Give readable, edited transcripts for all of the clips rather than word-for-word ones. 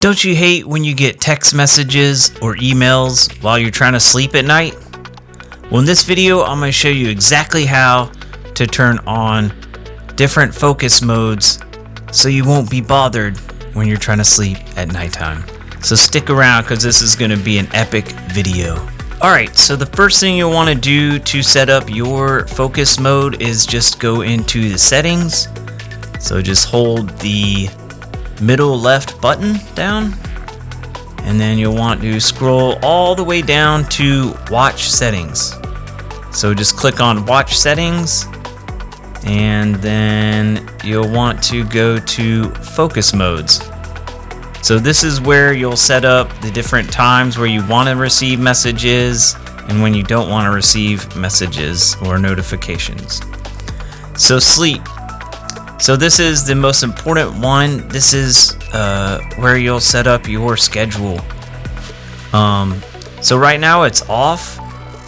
Don't you hate when you get text messages or emails while you're trying to sleep at night? Well, in this video, I'm going to show you exactly how to turn on different focus modes so you won't be bothered when you're trying to sleep at nighttime. So stick around because this is going to be an epic video. Alright, so the first thing you'll want to do to set up your focus mode is just go into the settings. So just hold the middle left button down, and then you'll want to scroll all the way down to watch settings. So just click on watch settings, and then you'll want to go to focus modes. So this is where you'll set up the different times where you want to receive messages and when you don't want to receive messages or notifications. So sleep. So this is the most important one. This is where you'll set up your schedule. So right now it's off.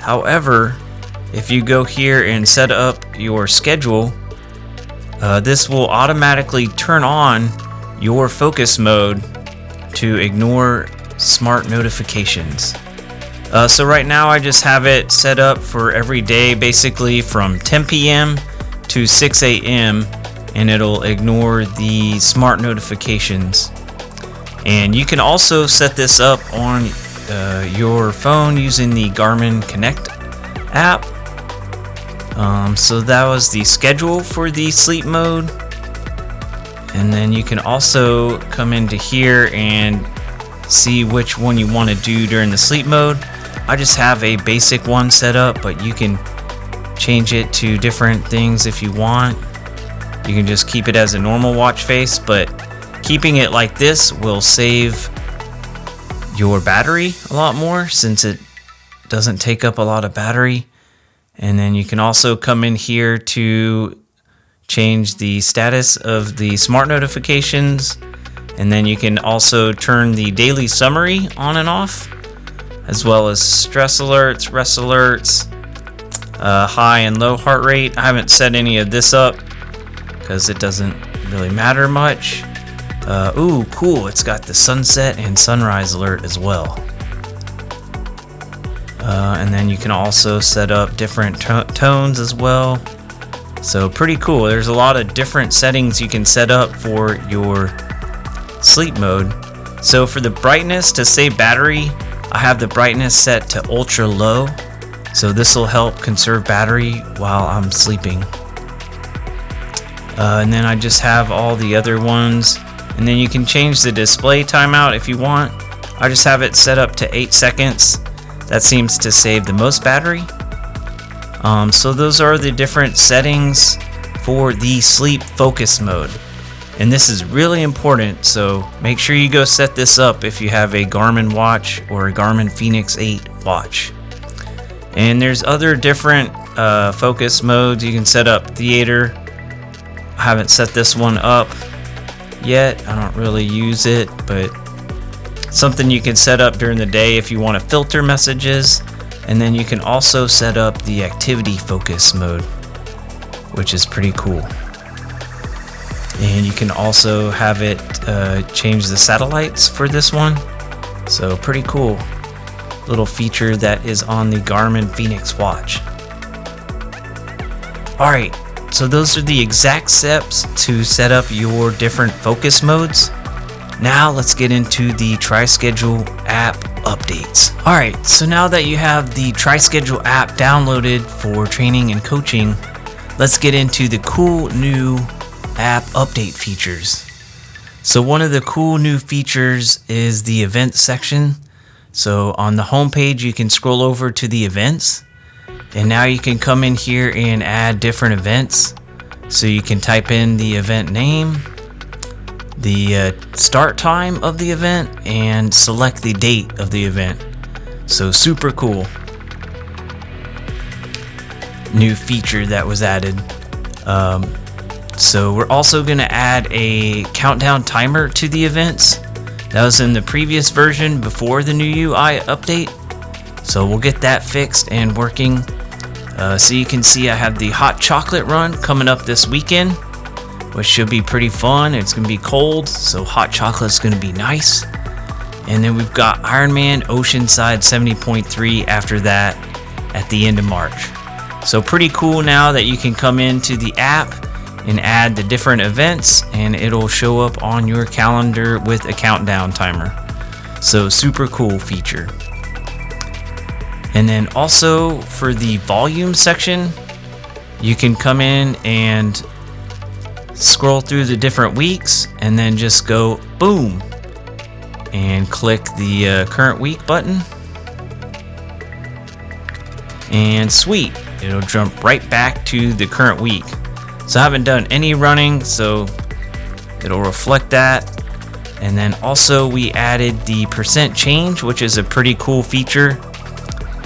However, if you go here and set up your schedule, this will automatically turn on your focus mode to ignore smart notifications. So right now I just have it set up for every day, basically from 10 p.m. to 6 a.m. and it'll ignore the smart notifications. And you can also set this up on your phone using the Garmin Connect app. So that was the schedule for the sleep mode. And then you can also come into here and see which one you want to do during the sleep mode. I just have a basic one set up, but you can change it to different things if you want. You can just keep it as a normal watch face, but keeping it like this will save your battery a lot more since it doesn't take up a lot of battery. And then you can also come in here to change the status of the smart notifications. And then you can also turn the daily summary on and off, as well as stress alerts, rest alerts, high and low heart rate. I haven't set any of this up because it doesn't really matter much. Ooh, cool, it's got the sunset and sunrise alert as well. And then you can also set up different tones as well. So pretty cool. There's a lot of different settings you can set up for your sleep mode. So for the brightness to save battery, I have the brightness set to ultra low. So this will help conserve battery while I'm sleeping. And then I just have all the other ones. And then you can change the display timeout if you want. I just have it set up to 8 seconds. That seems to save the most battery. So those are the different settings for the sleep focus mode. And this is really important, so make sure you go set this up if you have a Garmin watch or a Garmin Fenix 8 watch. And there's other different focus modes. You can set up theater. I haven't set this one up yet. I don't really use it, but something you can set up during the day if you want to filter messages. And then you can also set up the activity focus mode, which is pretty cool. And you can also have it change the satellites for this one. So pretty cool little feature that is on the Garmin Fenix watch. Alright, so those are the exact steps to set up your different focus modes. Now let's get into the TriSchedule app updates. Alright, so now that you have the TriSchedule app downloaded for training and coaching, let's get into the cool new app update features. So one of the cool new features is the events section. So on the home page you can scroll over to the events, and now you can come in here and add different events. So you can type in the event name, the start time of the event, and select the date of the event. So super cool new feature that was added. So we're also going to add a countdown timer to the events. That was in the previous version before the new UI update. So we'll get that fixed and working. So you can see I have the hot chocolate run coming up this weekend, which should be pretty fun. It's going to be cold, so hot chocolate's going to be nice. And then we've got Ironman Oceanside 70.3 after that at the end of March. So pretty cool now that you can come into the app and add the different events, and it'll show up on your calendar with a countdown timer. So super cool feature. And then also for the volume section, you can come in and scroll through the different weeks and then just go boom and click the current week button, and sweet, it'll jump right back to the current week. So I haven't done any running, so it'll reflect that. And then also we added the percent change, which is a pretty cool feature.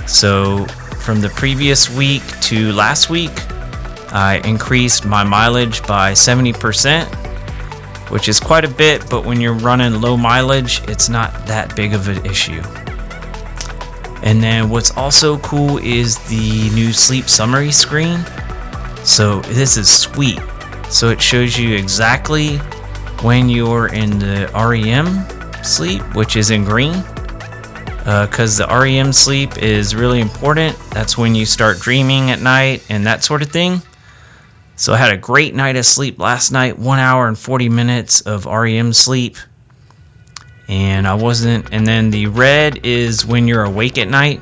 So from the previous week to last week, I increased my mileage by 70%, which is quite a bit, but when you're running low mileage, it's not that big of an issue. And then what's also cool is the new sleep summary screen. So this is sweet. So it shows you exactly when you're in the REM sleep, which is in green, because the REM sleep is really important. That's when you start dreaming at night and that sort of thing. So I had a great night of sleep last night, 1 hour and 40 minutes of REM sleep. And then the red is when you're awake at night.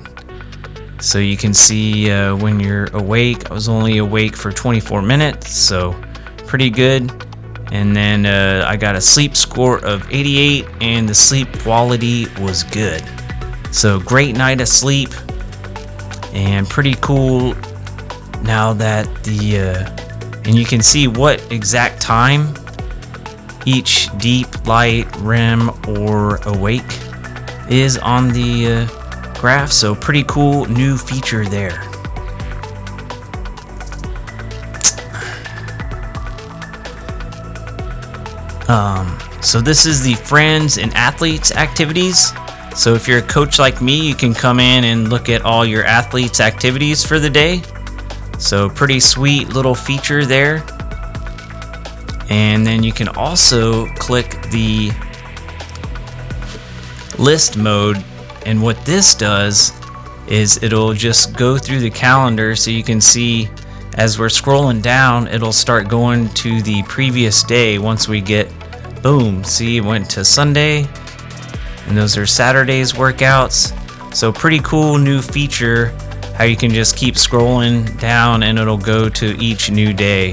So you can see when you're awake, I was only awake for 24 minutes, so pretty good. And then I got a sleep score of 88, and the sleep quality was good. So great night of sleep, and pretty cool now that and you can see what exact time each deep, light, REM, or awake is on the graph. So pretty cool new feature there. So this is the Friends and Athletes activities. So if you're a coach like me, you can come in and look at all your athletes' activities for the day. So pretty sweet little feature there. And then you can also click the list mode, and what this does is it'll just go through the calendar, so you can see as we're scrolling down, it'll start going to the previous day. Once we get boom, see, it went to Sunday, and those are Saturday's workouts. So pretty cool new feature, how you can just keep scrolling down and it'll go to each new day.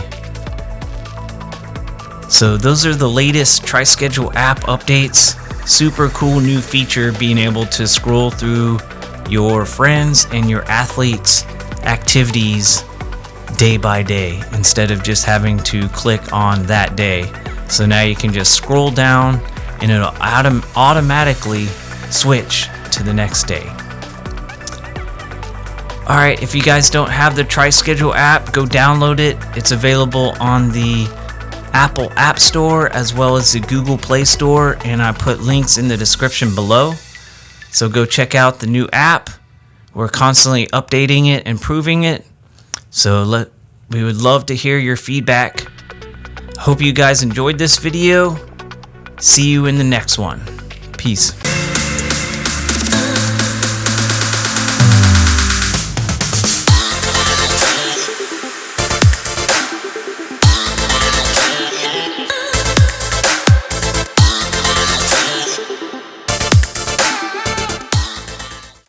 So those are the latest TriSchedule app updates. Super cool new feature, being able to scroll through your friends and your athletes' activities day by day instead of just having to click on that day. So now you can just scroll down and it'll automatically switch to the next day. Alright, if you guys don't have the TriSchedule app, go download it. It's available on the Apple App Store as well as the Google Play Store, and I put links in the description below. So go check out the new app. We're constantly updating it, improving it. So we would love to hear your feedback. Hope you guys enjoyed this video. See you in the next one. Peace.